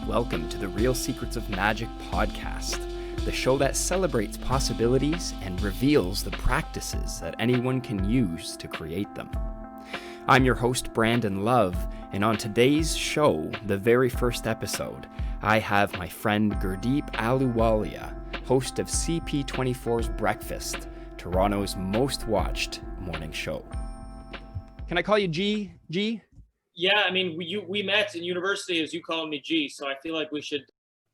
welcome to the Real Secrets of Magic podcast, the show that celebrates possibilities and reveals the practices that anyone can use to create them. I'm your host, Brandon Love, and on today's show, the very first episode, I have my friend Gurdeep Ahluwalia, host of CP24s Breakfast, Toronto's most watched morning show. Can I call you G? G? Yeah, I mean, we met in university as you calling me G, so I feel like we should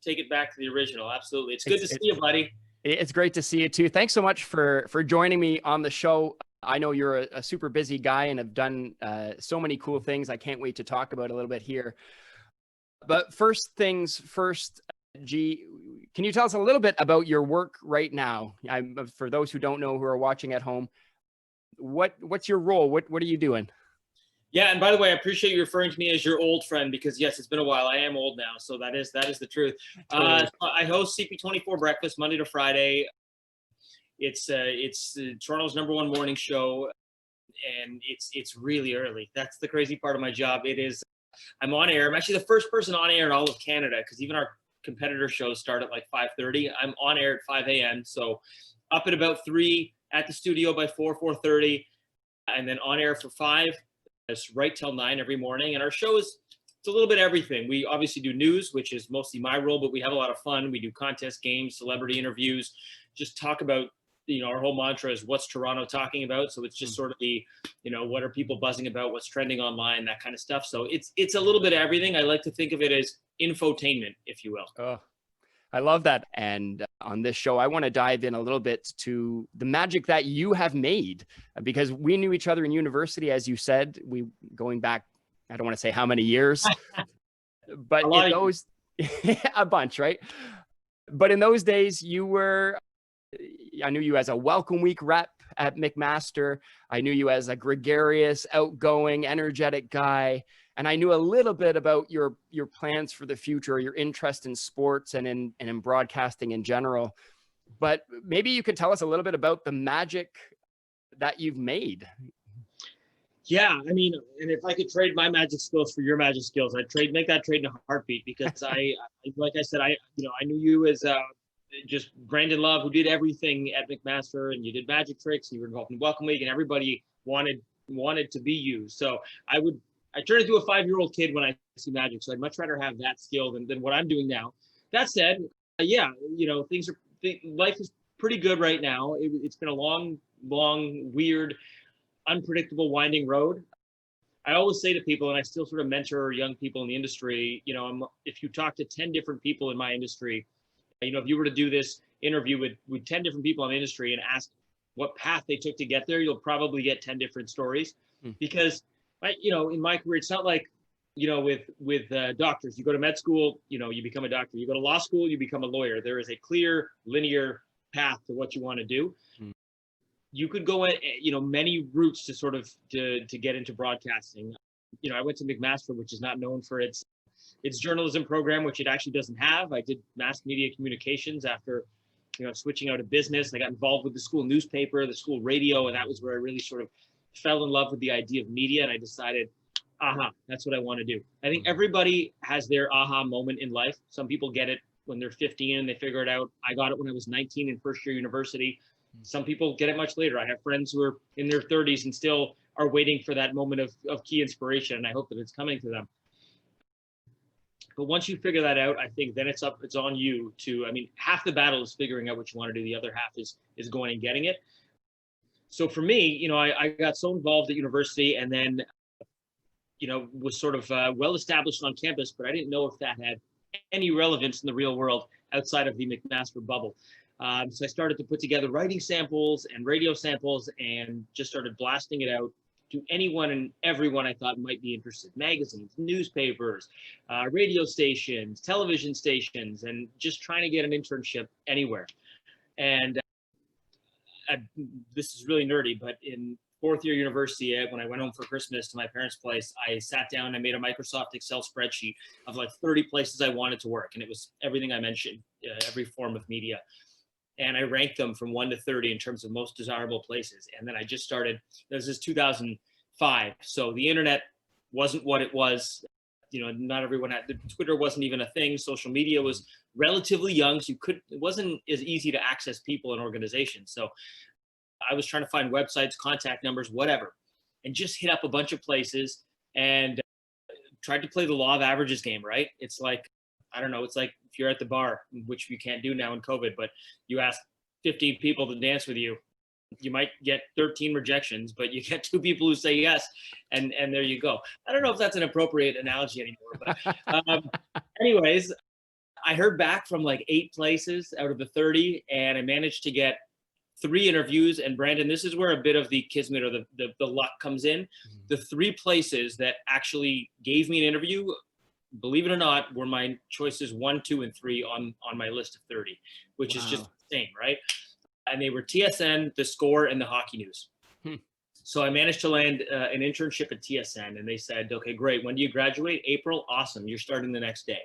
take it back to the original. Absolutely. It's good to see you, buddy. It's great to see you too. Thanks so much for joining me on the show. I know you're a super busy guy and have done so many cool things. I can't wait to talk about a little bit here. But first things first, G, can you tell us a little bit about your work right now? For those who don't know, who are watching at home, what's your role? What are you doing? Yeah, and by the way, I appreciate you referring to me as your old friend because yes, it's been a while. I am old now, so that is the truth. Totally. I host CP24 Breakfast Monday to Friday. It's Toronto's #1 morning show, and it's really early. That's the crazy part of my job. It is. I'm on air. I'm actually the first person on air in all of Canada because even our competitor shows start at like 5:30. I'm on air at 5 a.m. So up at about 3, at the studio by 4:30, and then on air for 5. It's right till 9 every morning. And our show it's a little bit everything. We obviously do news, which is mostly my role, but we have a lot of fun. We do contest games, celebrity interviews, just talk about, our whole mantra is what's Toronto talking about. So it's just sort of the, what are people buzzing about, what's trending online, that kind of stuff. So it's a little bit of everything. I like to think of it as infotainment, if you will. Oh, I love that. And on this show, I want to dive in a little bit to the magic that you have made, because we knew each other in university, as you said, going back, I don't want to say how many years, but in those, a bunch, right? But in those days, I knew you as a Welcome Week rep at McMaster. I knew you as a gregarious, outgoing, energetic guy. And I knew a little bit about your plans for the future, your interest in sports and in broadcasting in general. But maybe you could tell us a little bit about the magic that you've made. Yeah, I mean, and if I could trade my magic skills for your magic skills, I'd make that trade in a heartbeat because like I said, I knew you as just Brandon Love, who did everything at McMaster, and you did magic tricks, and you were involved in Welcome Week, and everybody wanted to be you. So I turn into a 5-year-old kid when I see magic, so I'd much rather have that skill than what I'm doing now. That said, life is pretty good right now. It's been a long, weird, unpredictable, winding road. I always say to people, and I still sort of mentor young people in the industry, if you talk to 10 different people in my industry, if you were to do this interview with 10 different people in the industry and ask what path they took to get there, you'll probably get 10 different stories. Because in my career, it's not like, with doctors, you go to med school, you become a doctor, you go to law school, you become a lawyer. There is a clear linear path to what you want to do. You could go at, many routes to sort of to get into broadcasting. I went to McMaster, which is not known for its journalism program, which it actually doesn't have. I did mass media communications after, switching out of business. I got involved with the school newspaper, the school radio, and that was where I really sort of fell in love with the idea of media. And I decided, that's what I want to do. I think everybody has their aha moment in life. Some people get it when they're 15 and they figure it out. I got it when I was 19 in first year university. Some people get it much later. I have friends who are in their 30s and still are waiting for that moment of key inspiration. And I hope that it's coming to them. But once you figure that out, I think then it's on you to, half the battle is figuring out what you want to do. The other half is going and getting it. So for me, I got so involved at university and then, was sort of well established on campus, but I didn't know if that had any relevance in the real world outside of the McMaster bubble. So I started to put together writing samples and radio samples and just started blasting it out to anyone and everyone I thought might be interested. Magazines, newspapers, radio stations, television stations, and just trying to get an internship anywhere. And this is really nerdy, but in 4th year university, when I went home for Christmas to my parents' place, I sat down and made a Microsoft Excel spreadsheet of like 30 places I wanted to work. And it was everything I mentioned, every form of media. And I ranked them from 1 to 30 in terms of most desirable places. And then I just started, this is 2005. So the internet wasn't what it was not everyone had, Twitter wasn't even a thing. Social media was relatively young. So it wasn't as easy to access people and organizations. So I was trying to find websites, contact numbers, whatever, and just hit up a bunch of places and tried to play the law of averages game, right? It's like, I don't know, it's like if you're at the bar, which you can't do now in COVID, but you ask 15 people to dance with you, you might get 13 rejections, but you get 2 people who say yes, and there you go. I don't know if that's an appropriate analogy anymore, but anyways, I heard back from like 8 places out of the 30, and I managed to get 3 interviews. And Brandon, this is where a bit of the kismet or the luck comes in. The 3 places that actually gave me an interview, believe it or not, were my choices 1, 2, and 3 on my list of 30, which is just insane, right? And they were TSN, The Score, and the Hockey News. So I managed to land an internship at TSN, and they said, okay, great. When do you graduate? April. Awesome. You're starting the next day.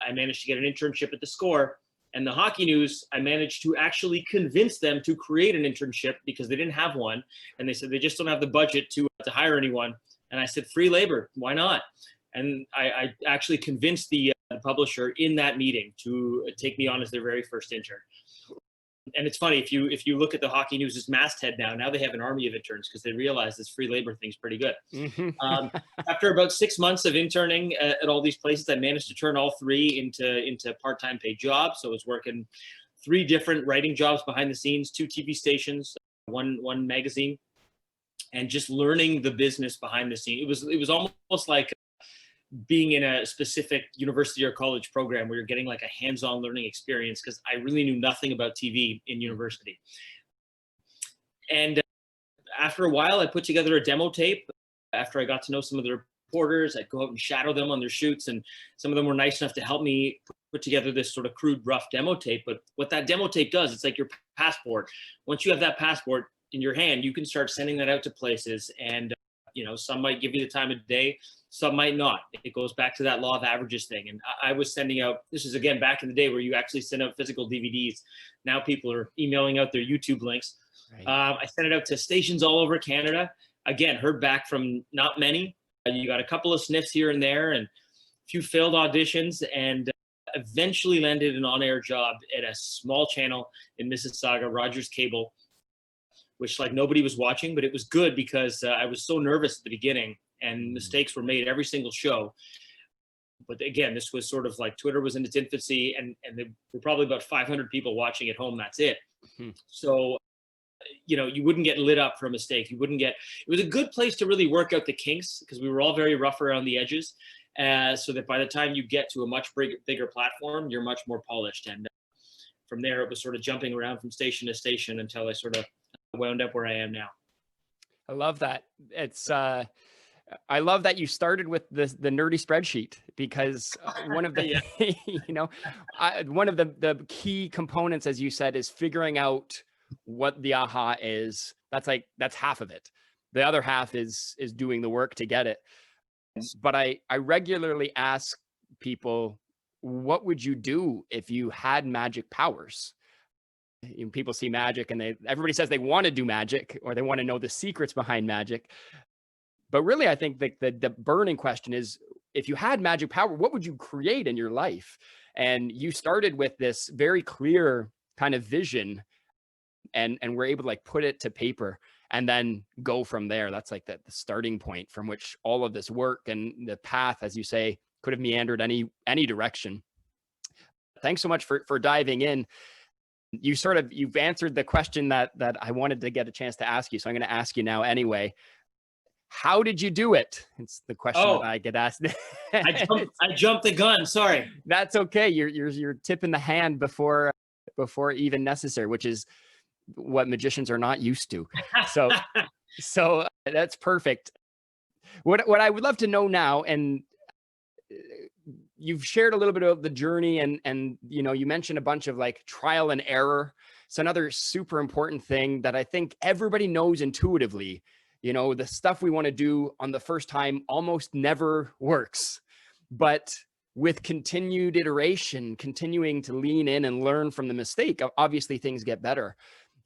I managed to get an internship at The Score. And the Hockey News, I managed to actually convince them to create an internship because they didn't have one. And they said they just don't have the budget to hire anyone. And I said, free labor, why not? And I actually convinced the publisher in that meeting to take me on as their very first intern. And it's funny, if you look at the Hockey News' masthead now they have an army of interns because they realize this free labor thing's pretty good. After about 6 months of interning at all these places, I managed to turn all 3 into part-time paid jobs. So I was working 3 different writing jobs behind the scenes, 2 TV stations, one magazine, and just learning the business behind the scene. It was almost like being in a specific university or college program where you're getting like a hands-on learning experience, because I really knew nothing about TV in university. And after a while, I put together a demo tape. After I got to know some of the reporters, I'd go out and shadow them on their shoots, and some of them were nice enough to help me put together this sort of crude, rough demo tape. But what that demo tape does, it's like your passport. Once you have that passport in your hand, you can start sending that out to places, and some might give you the time of day, some might not. It goes back to that law of averages thing. And I was sending out, this is again back in the day where you actually send out physical DVDs. Now people are emailing out their YouTube links. Right. I sent it out to stations all over Canada. Again, heard back from not many. You got a couple of sniffs here and there and a few failed auditions, and eventually landed an on-air job at a small channel in Mississauga, Rogers Cable, which like nobody was watching, but it was good because I was so nervous at the beginning and mistakes were made every single show. But again, this was sort of like Twitter was in its infancy, and there were probably about 500 people watching at home. That's it. So, you wouldn't get lit up for a mistake. It was a good place to really work out the kinks because we were all very rough around the edges. So that by the time you get to a much bigger platform, you're much more polished. And from there, it was sort of jumping around from station to station until I sort of wound up where I am now. I love that. I love that you started with the nerdy spreadsheet, because one of the, one of the key components, as you said, is figuring out what the aha is. That's half of it. The other half is doing the work to get it. But I regularly ask people, what would you do if you had magic powers? People see magic and everybody says they want to do magic, or they want to know the secrets behind magic. But really, I think the burning question is, if you had magic power, what would you create in your life? And you started with this very clear kind of vision, and we're able to like put it to paper and then go from there. That's like the starting point from which all of this work and the path, as you say, could have meandered any direction. Thanks so much for diving in. You've answered the question that I wanted to get a chance to ask you. So I'm going to ask you now anyway. How did you do it? It's the question that I get asked. I jumped the gun. Sorry. That's okay. You're tipping the hand before even necessary, which is what magicians are not used to. So that's perfect. What I would love to know now, and you've shared a little bit of the journey, and you mentioned a bunch of like trial and error. It's another super important thing that I think everybody knows intuitively. The stuff we want to do on the first time almost never works, but with continued iteration, continuing to lean in and learn from the mistake, obviously things get better.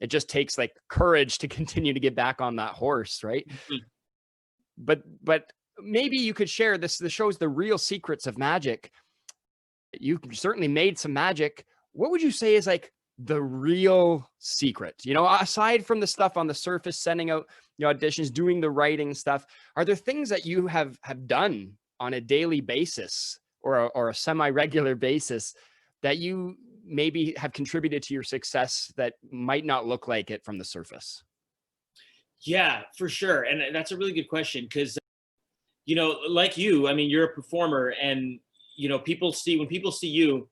It just takes like courage to continue to get back on that horse, right? But maybe you could share this. The show's The Real Secrets of Magic. You certainly made some magic. What would you say is like the real secret? You know, aside from the stuff on the surface, sending out the auditions, doing the writing stuff, are there things that you have done on a daily basis or a semi-regular basis that you maybe have contributed to your success that might not look like it from the surface? Yeah, for sure. And that's a really good question because, you know, like you, I mean, you're a performer and, you know, when people see you,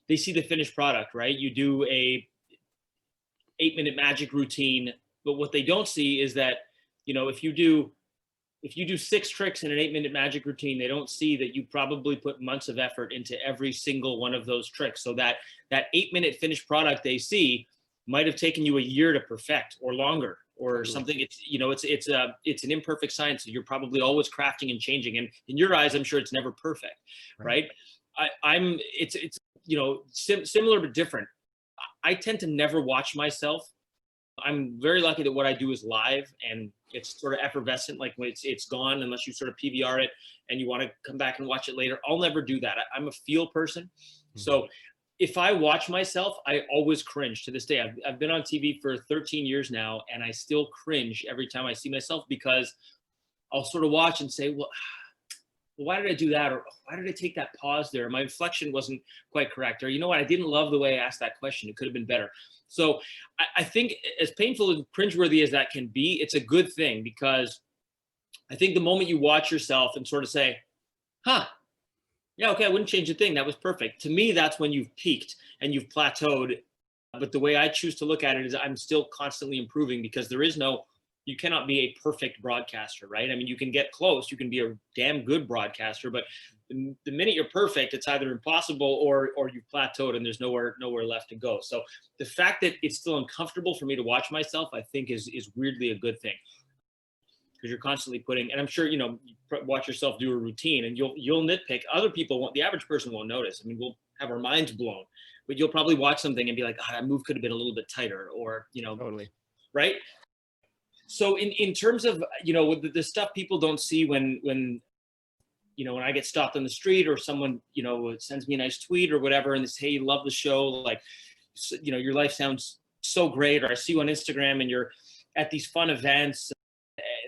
they see the finished product, right? You do a 8-minute magic routine, but what they don't see is that, you know, if you do 6 tricks in an 8-minute magic routine, they don't see that you probably put months of effort into every single one of those tricks. So that 8-minute finished product they see might have taken you a year to perfect or longer or something. It's, you know, it's an imperfect science. So you're probably always crafting and changing. And in your eyes, I'm sure it's never perfect, right? It's you know, similar but different. I tend to never watch myself. I'm very lucky that what I do is live and it's sort of effervescent. Like when it's gone, unless you sort of PVR it and you want to come back and watch it later. I'll never do that. I'm a feel person. Mm-hmm. So if I watch myself, I always cringe to this day. I've been on TV for 13 years now and I still cringe every time I see myself because I'll sort of watch and say, well, why did I do that? Or why did I take that pause there? My inflection wasn't quite correct. Or, you know what? I didn't love the way I asked that question. It could have been better. So I think as painful and cringeworthy as that can be, it's a good thing because I think the moment you watch yourself and sort of say, huh, yeah, okay, I wouldn't change a thing. That was perfect. To me, that's when you've peaked and you've plateaued. But the way I choose to look at it is I'm still constantly improving because you cannot be a perfect broadcaster, right? I mean, you can get close, you can be a damn good broadcaster, but the minute you're perfect, it's either impossible or you've plateaued and there's nowhere left to go. So the fact that it's still uncomfortable for me to watch myself, I think is weirdly a good thing. Because you're constantly putting, and I'm sure, you know, you watch yourself do a routine and you'll nitpick. Other people won't, the average person won't notice. I mean, we'll have our minds blown, but you'll probably watch something and be like, that move could have been a little bit tighter or, you know, totally. Right. So in terms of, you know, the stuff people don't see when, you know, when I get stopped on the street or someone, you know, sends me a nice tweet or whatever, and they say, hey, love the show. Like, you know, your life sounds so great. Or I see you on Instagram and you're at these fun events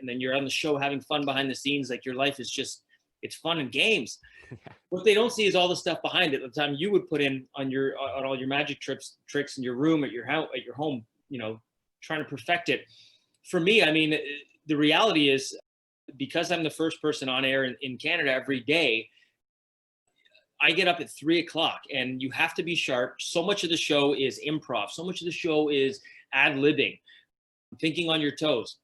and then you're on the show having fun behind the scenes. Like your life is just, it's fun and games. What they don't see is all the stuff behind it. The time you would put in on all your magic tricks in your room, at your house, at your home, you know, trying to perfect it. For me, I mean, the reality is because I'm the first person on air in Canada every day, I get up at 3:00 and you have to be sharp. So much of the show is improv. So much of the show is ad-libbing, thinking on your toes.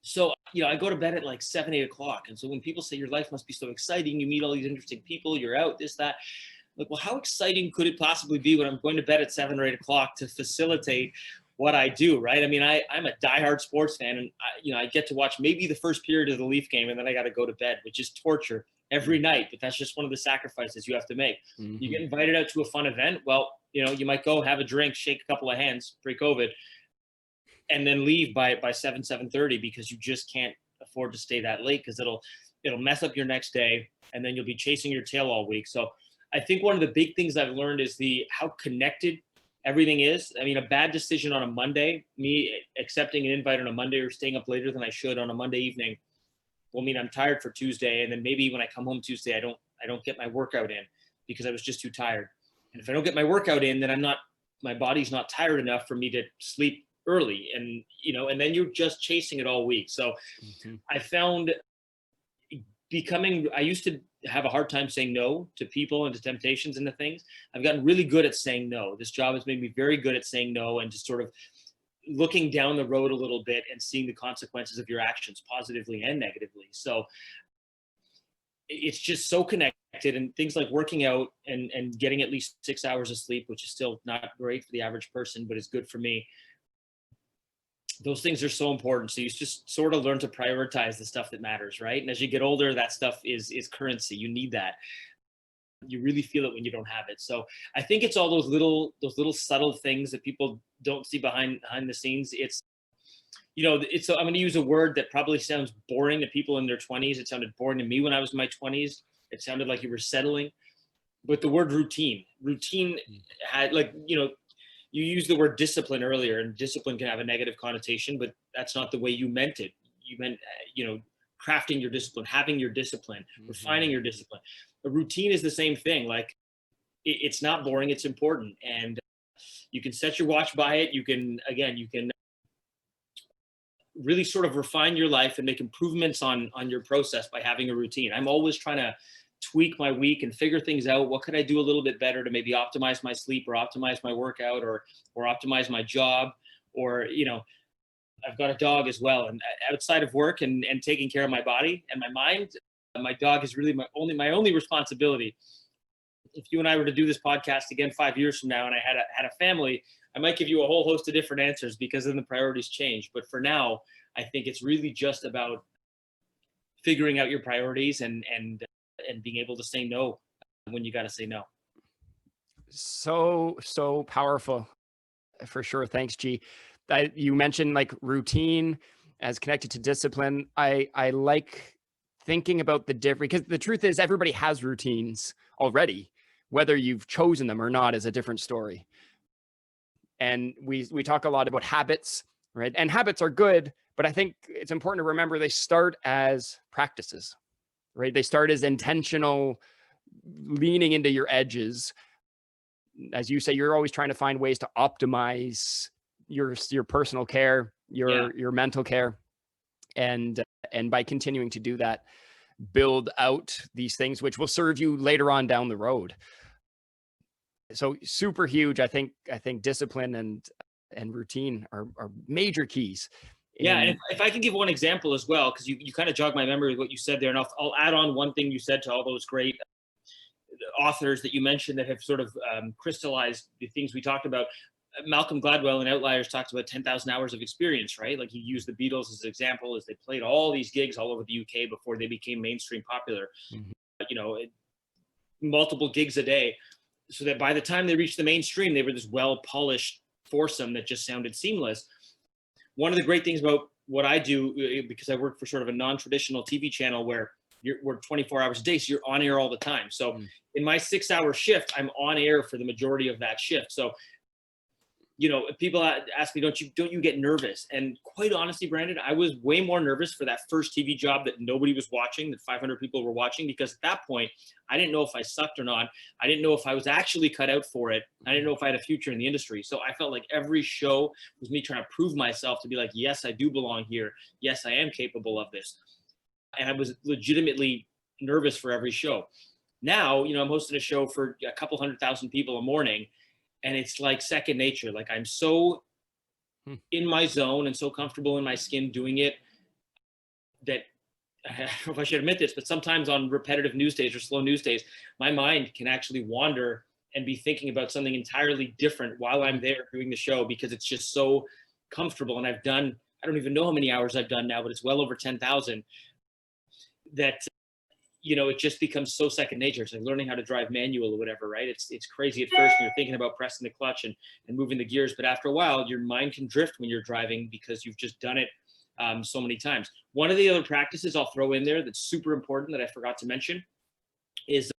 So, you know, I go to bed at like 7, 8:00. And so when people say your life must be so exciting, you meet all these interesting people, you're out, this, that. Like, well, how exciting could it possibly be when I'm going to bed at 7 or 8:00 to facilitate what I do, right? I mean, I'm a diehard sports fan and I get to watch maybe the first period of the Leaf game and then I got to go to bed, which is torture every night, but that's just one of the sacrifices you have to make. Mm-hmm. You get invited out to a fun event. Well, you know, you might go have a drink, shake a couple of hands pre-COVID and then leave by 7:30 because you just can't afford to stay that late because it'll mess up your next day and then you'll be chasing your tail all week. So I think one of the big things I've learned is how connected everything is. I mean, a bad decision on a Monday, me accepting an invite on a Monday or staying up later than I should on a Monday evening will mean I'm tired for Tuesday. And then maybe when I come home Tuesday, I don't get my workout in because I was just too tired. And if I don't get my workout in, then my body's not tired enough for me to sleep early. And, you know, and then you're just chasing it all week. So I found I used to have a hard time saying no to people and to temptations and to things. I've gotten really good at saying no. This job has made me very good at saying no and just sort of looking down the road a little bit and seeing the consequences of your actions positively and negatively. So it's just so connected, and things like working out and getting at least 6 hours of sleep, which is still not great for the average person, but is good for me. Those things are so important. So you just sort of learn to prioritize the stuff that matters, right? And as you get older, that stuff is currency. You need that. You really feel it when you don't have it. So I think it's all those little subtle things that people don't see behind the scenes. I'm going to use a word that probably sounds boring to people in their 20s. It sounded boring to me when I was in my 20s. It sounded like you were settling. But the word routine had, like, you used the word discipline earlier, and discipline can have a negative connotation, but that's not the way you meant it. You meant, crafting your discipline, having your discipline, refining your discipline. A routine is the same thing. Like, it's not boring, it's important. And you can set your watch by it. You can really sort of refine your life and make improvements on your process by having a routine. I'm always trying to tweak my week and figure things out. What could I do a little bit better to maybe optimize my sleep, or optimize my workout, or optimize my job, or, I've got a dog as well. And outside of work and taking care of my body and my mind, my dog is really my only responsibility. If you and I were to do this podcast again 5 years from now and I had a family, I might give you a whole host of different answers, because then the priorities change. But for now, I think it's really just about figuring out your priorities and being able to say no when you got to say no. So powerful, for sure. Thanks, G. You mentioned like routine as connected to discipline. I like thinking about the different, because the truth is everybody has routines already. Whether you've chosen them or not is a different story. And we talk a lot about habits, right? And habits are good, but I think it's important to remember they start as practices, right? They start as intentional leaning into your edges. As you say, you're always trying to find ways to optimize your personal care, your mental care. And by continuing to do that, build out these things which will serve you later on down the road. So super huge. I think discipline and routine are major keys. Yeah, and if I can give one example as well, because you kind of jogged my memory with what you said there, and I'll add on one thing you said to all those great authors that you mentioned that have sort of crystallized the things we talked about. Malcolm Gladwell in Outliers talks about 10,000 hours of experience, right? Like, he used the Beatles as an example, as they played all these gigs all over the UK before they became mainstream popular. Multiple gigs a day, so that by the time they reached the mainstream, they were this well-polished foursome that just sounded seamless. One of the great things about what I do, because I work for sort of a non-traditional TV channel where we're 24 hours a day, so you're on air all the time. So in my 6-hour shift, I'm on air for the majority of that shift. So, people ask me, don't you get nervous? And quite honestly, Brandon, I was way more nervous for that first TV job that nobody was watching, that 500 people were watching, because at that point, I didn't know if I sucked or not. I didn't know if I was actually cut out for it. I didn't know if I had a future in the industry. So I felt like every show was me trying to prove myself to be like, yes, I do belong here. Yes, I am capable of this. And I was legitimately nervous for every show. Now, I'm hosting a show for a couple 100,000 people a morning, and it's like second nature. Like, I'm so in my zone and so comfortable in my skin doing it that, I don't know if I should admit this, but sometimes on repetitive news days or slow news days, my mind can actually wander and be thinking about something entirely different while I'm there doing the show, because it's just so comfortable. And I've done, I don't even know how many hours I've done now, but it's well over 10,000, that it just becomes so second nature. It's like learning how to drive manual or whatever, right? It's crazy at first when you're thinking about pressing the clutch and moving the gears, but after a while, your mind can drift when you're driving because you've just done it so many times. One of the other practices I'll throw in there that's super important that I forgot to mention is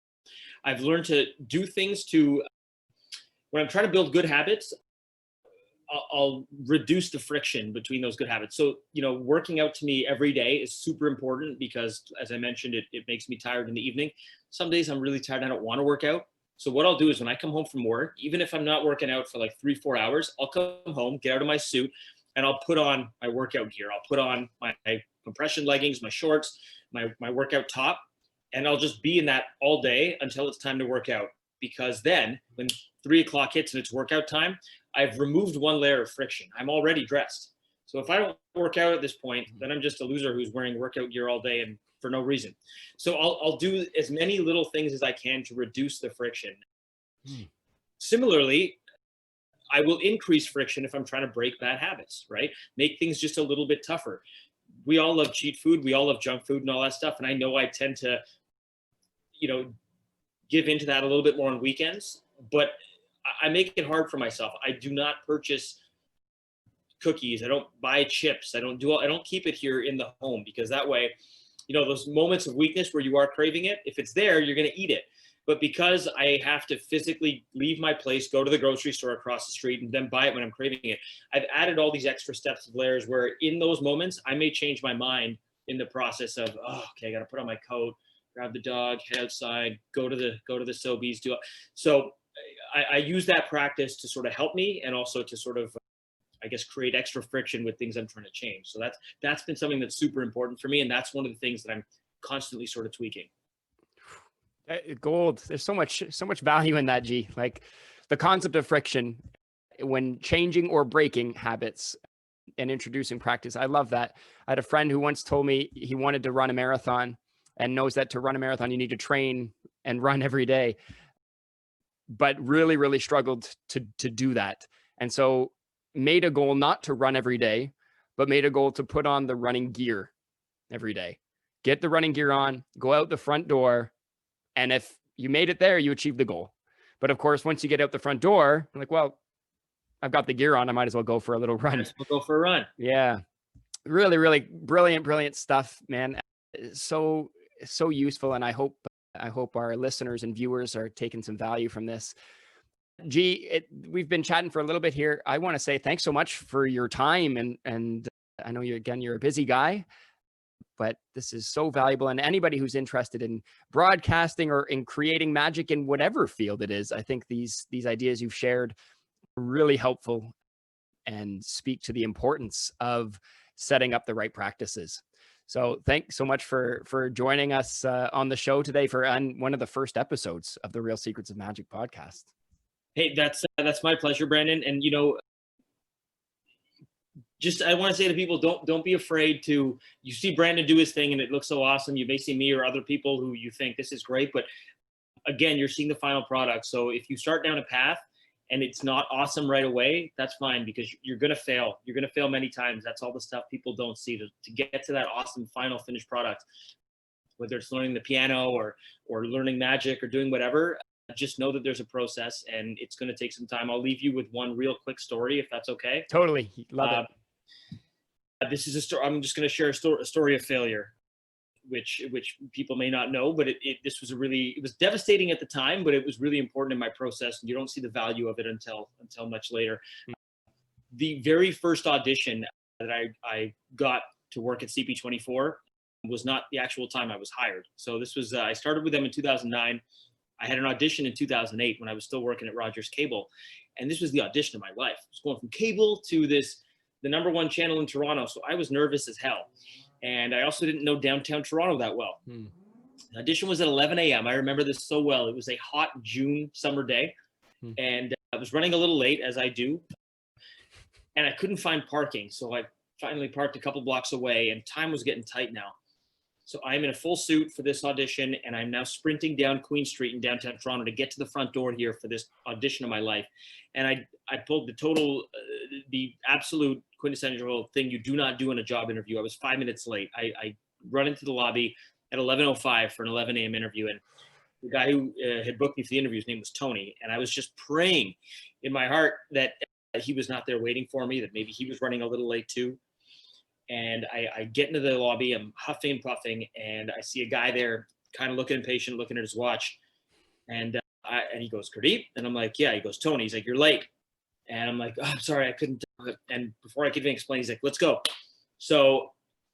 I've learned to do things to, when I'm trying to build good habits, I'll reduce the friction between those good habits. So, working out to me every day is super important because, as I mentioned, it makes me tired in the evening. Some days I'm really tired. I don't want to work out. So what I'll do is when I come home from work, even if I'm not working out for like 3-4 hours, I'll come home, get out of my suit, and I'll put on my workout gear. I'll put on my compression leggings, my shorts, my workout top, and I'll just be in that all day until it's time to work out. Because then when 3 o'clock hits and it's workout time, I've removed one layer of friction. I'm already dressed. So if I don't work out at this point, then I'm just a loser who's wearing workout gear all day and for no reason. So I'll do as many little things as I can to reduce the friction. Similarly, I will increase friction if I'm trying to break bad habits, right? Make things just a little bit tougher. We all love cheat food. We all love junk food and all that stuff. And I know I tend to, give into that a little bit more on weekends, but I make it hard for myself. I do not purchase cookies. I don't buy chips. I don't keep it here in the home, because that way, you know, those moments of weakness where you are craving it, if it's there, you're going to eat it. But because I have to physically leave my place, go to the grocery store across the street, and then buy it when I'm craving it, I've added all these extra steps of layers where in those moments, I may change my mind in the process of, oh, okay, I got to put on my coat, grab the dog, head outside, go to the Sobeys, do it. So I use that practice to sort of help me, and also to sort of, I guess, create extra friction with things I'm trying to change. So that's been something that's super important for me. And that's one of the things that I'm constantly sort of tweaking. Gold. There's so much value in that, G. Like the concept of friction when changing or breaking habits and introducing practice. I love that. I had a friend who once told me he wanted to run a marathon, and knows that to run a marathon, you need to train and run every day, but really, really struggled to do that. And so made a goal not to run every day, but made a goal to put on the running gear every day. Get the running gear on, go out the front door. And if you made it there, you achieved the goal. But of course, once you get out the front door, I'm like, well, I've got the gear on. I might as well go for a little run. Might as well go for a run. Yeah. Really, really brilliant stuff, man. So useful. And I hope our listeners and viewers are taking some value from this. G, we've been chatting for a little bit here. I want to say thanks so much for your time. And I know you're a busy guy, but this is so valuable. And anybody who's interested in broadcasting or in creating magic in whatever field it is, I think these ideas you've shared are really helpful and speak to the importance of setting up the right practices. So thanks so much for joining us on the show today for one of the first episodes of the Real Secrets of Magic podcast. Hey, that's my pleasure, Brandon. And, you know, just, I want to say to people, don't be afraid to, you see Brandon do his thing and it looks so awesome. You may see me or other people who you think this is great, but again, you're seeing the final product. So if you start down a path and it's not awesome right away, that's fine, because you're going to fail. You're going to fail many times. That's all the stuff people don't see to get to that awesome final finished product, whether it's learning the piano or learning magic or doing whatever. Just know that there's a process and it's going to take some time. I'll leave you with one real quick story, if that's okay. Totally. Love it. This is a story. I'm just going to share a story of failure, which people may not know, but it was devastating at the time, but it was really important in my process. And you don't see the value of it until much later. The very first audition that I got to work at CP24 was not the actual time I was hired. So this was, I started with them in 2009. I had an audition in 2008 when I was still working at Rogers Cable. And this was the audition of my life. I was going from cable to the #1 channel in Toronto. So I was nervous as hell. And I also didn't know downtown Toronto that well. The audition was at 11 a.m. I remember this so well. It was a hot June summer day. And I was running a little late, as I do. And I couldn't find parking. So I finally parked a couple blocks away, and time was getting tight now. So I'm in a full suit for this audition, and I'm now sprinting down Queen Street in downtown Toronto to get to the front door here for this audition of my life. And I pulled the absolute quintessential thing you do not do in a job interview. I was 5 minutes late. I run into the lobby at 11:05 for an 11 a.m. interview. And the guy who had booked me for the interview, his name was Tony. And I was just praying in my heart that he was not there waiting for me, that maybe he was running a little late too. And I get into the lobby, I'm huffing and puffing, and I see a guy there kind of looking impatient, looking at his watch. And he goes, Gurdeep? And I'm like, yeah. He goes, Tony. He's like, you're late. And I'm like, oh, I'm sorry, I couldn't. And before I could even explain, he's like, let's go. So,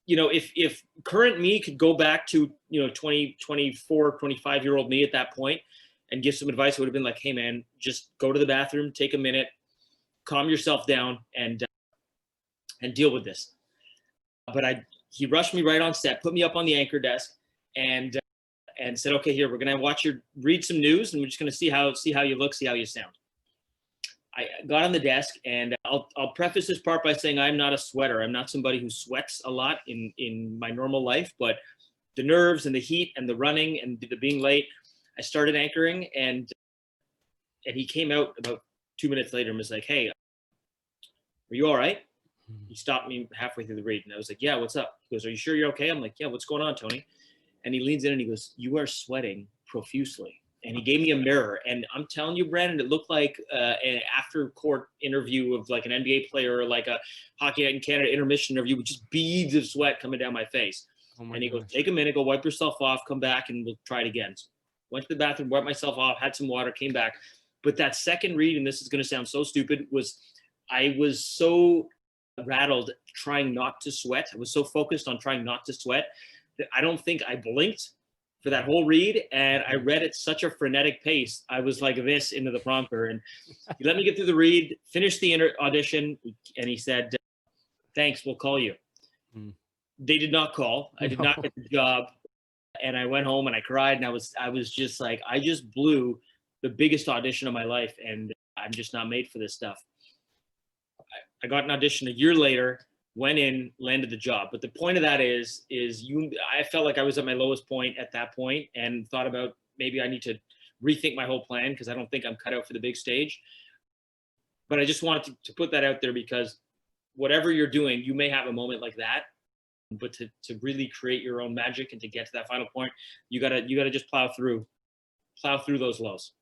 you know, if current me could go back to, 20, 24, 25-year-old me at that point and give some advice, it would have been like, hey, man, just go to the bathroom, take a minute, calm yourself down, and deal with this. But he rushed me right on set, put me up on the anchor desk, and said, okay, here, we're going to read some news, and we're just going to see how you look, see how you sound. I got on the desk, and I'll preface this part by saying I'm not a sweater. I'm not somebody who sweats a lot in my normal life, but the nerves and the heat and the running and the being late, I started anchoring, and he came out about 2 minutes later and was like, hey, are you all right? He stopped me halfway through the read, and I was like, yeah, what's up? He goes, are you sure you're okay? I'm like, yeah, what's going on, Tony? And he leans in and he goes, you are sweating profusely. And he gave me a mirror, and I'm telling you, Brandon, it looked like an after court interview of like an NBA player or like a Hockey Night in Canada intermission interview with just beads of sweat coming down my face. And he goes, take a minute, go wipe yourself off, come back, and we'll try it again. So went to the bathroom, wiped myself off, had some water, came back. But that second read, and this is going to sound so stupid, was I was so rattled trying not to sweat. I was so focused on trying not to sweat that I don't think I blinked for that whole read, and I read at such a frenetic pace. I was like this into the prompter, and he let me get through the read, finished the audition, and he said, thanks, we'll call you. They did not call. I did not get the job, and I went home and I cried, and I was just like, I just blew the biggest audition of my life, and I'm just not made for this stuff. I got an audition a year later, went in, landed the job. But the point of that is I felt like I was at my lowest point at that point and thought about maybe I need to rethink my whole plan because I don't think I'm cut out for the big stage. But I just wanted to put that out there because whatever you're doing, you may have a moment like that, but to really create your own magic and to get to that final point, you gotta just plow through those lows.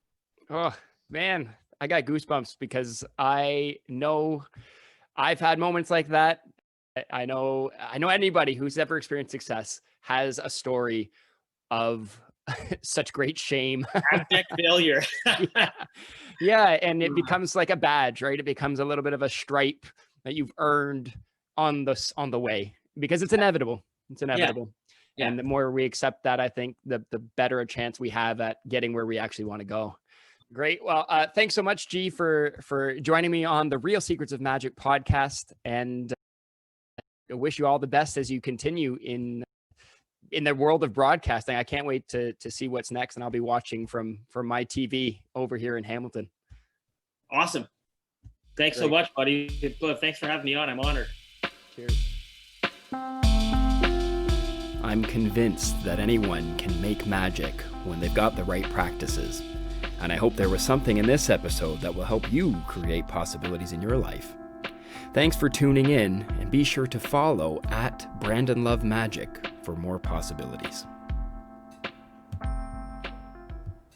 Oh man, I got goosebumps because I know I've had moments like that. I know anybody who's ever experienced success has a story of such great shame. Abject failure. Yeah, and it becomes like a badge, right? It becomes a little bit of a stripe that you've earned on the way because it's inevitable. It's inevitable. Yeah. And the more we accept that, I think the better a chance we have at getting where we actually want to go. Great. Well, thanks so much, G, for joining me on the Real Secrets of Magic podcast, and I wish you all the best as you continue in the world of broadcasting. I can't wait to see what's next, and I'll be watching from my TV over here in Hamilton. Awesome. Thanks so much, buddy. Thanks for having me on. I'm honored. Cheers. I'm convinced that anyone can make magic when they've got the right practices. And I hope there was something in this episode that will help you create possibilities in your life. Thanks for tuning in, and be sure to follow @BrandonLoveMagic for more possibilities.